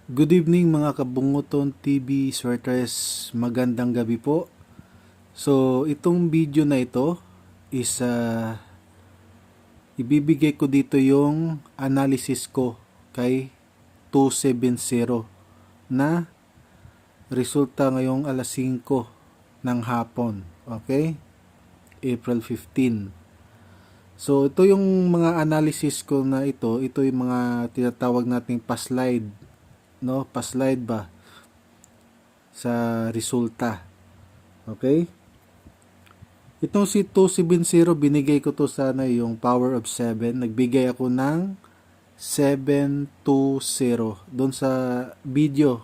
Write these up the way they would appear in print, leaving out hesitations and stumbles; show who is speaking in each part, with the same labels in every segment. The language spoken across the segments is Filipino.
Speaker 1: Good evening mga kabunguton TV Swertres, magandang gabi po. So itong video na ito is ibibigay ko dito yung analysis ko kay 270 na resulta ngayong alas 5 ng hapon. Okay? April 15. So ito yung mga analysis ko na ito yung mga tinatawag nating pa-slide, no? Pa-slide ba sa resulta. Okay? Itong si 270, binigay ko to sana yung power of 7. Nagbigay ako ng 720 doon sa video,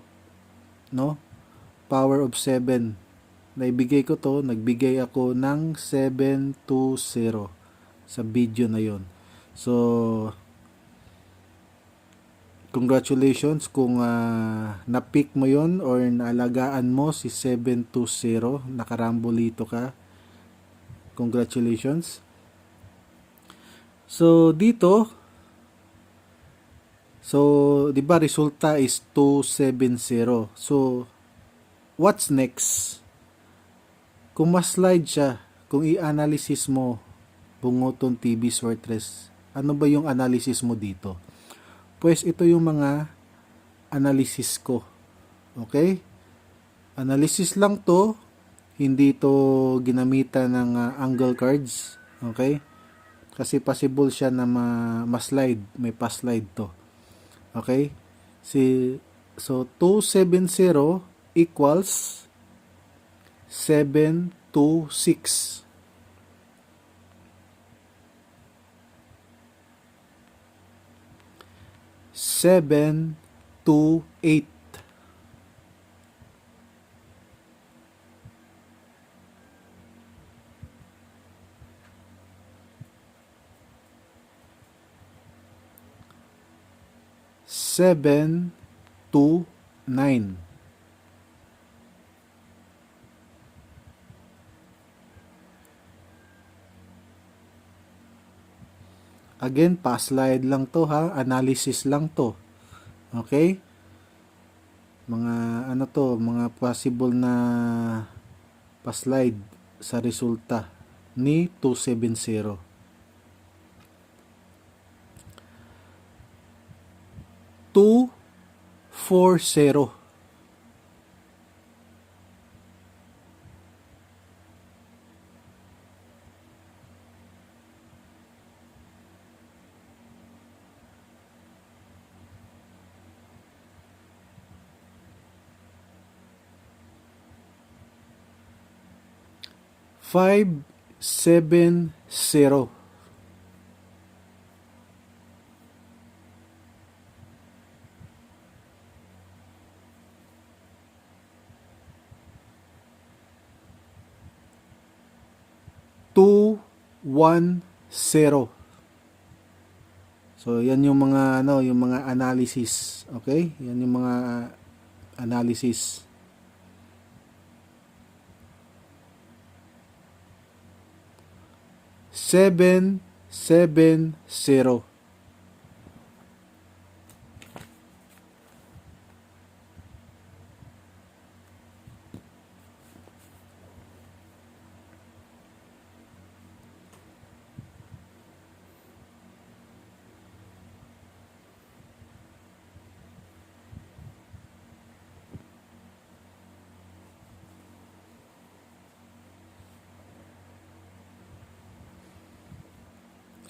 Speaker 1: no? Power of 7. Naibigay ko to, nagbigay ako ng 720 sa video na yon. So, congratulations kung na-pick mo yon or naalagaan mo si 720, nakarambolito ka. Congratulations. So, dito, di ba resulta is 270. So, what's next? Kung ma-slide siya, kung i-analysis mo, Bunguton TV Swertres, ano ba yung analysis mo dito? Pues, ito yung mga analysis ko. Okay? Analysis lang to, hindi to ginamitan ng angle cards. Okay? Kasi possible siya na ma-slide, may pa-slide to. Okay? So 270 equals 726. Seven to 8. Seven to 9. Again, pa-slide lang to ha, analysis lang to. Okay? Mga ano to, mga possible na pa-slide sa resulta ni 270. 240. Five, 7-0. Two, 1-0. So yan yung mga yung mga analysis, okay? Yan yung mga analysis. Seven, 7-0.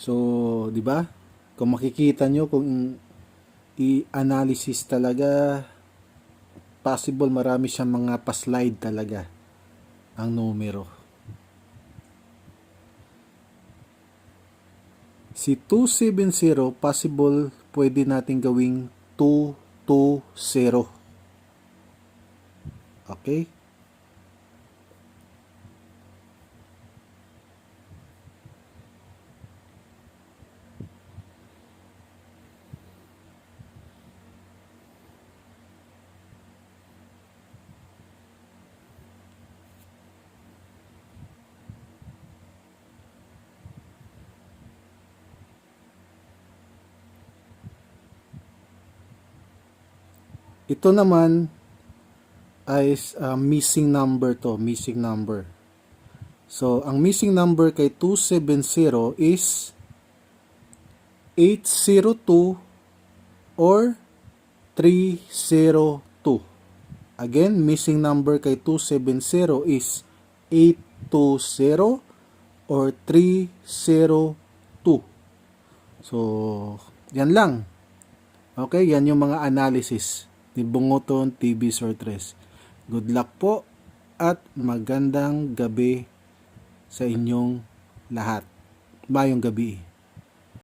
Speaker 1: So, di ba? Kung makikita nyo, kung i-analysis talaga, possible marami siyang mga pa-slide talaga ang numero. Si 270, possible pwede natin gawing 220. Okay? Ito naman ay missing number to, missing number. So, ang missing number kay 270 is 802 or 302. Again, missing number kay 270 is 820 or 302. So, yan lang. Okay, yan yung mga analysis ni Bunguton TV Sortres. Good luck po at magandang gabi sa inyong lahat. Mayong gabi.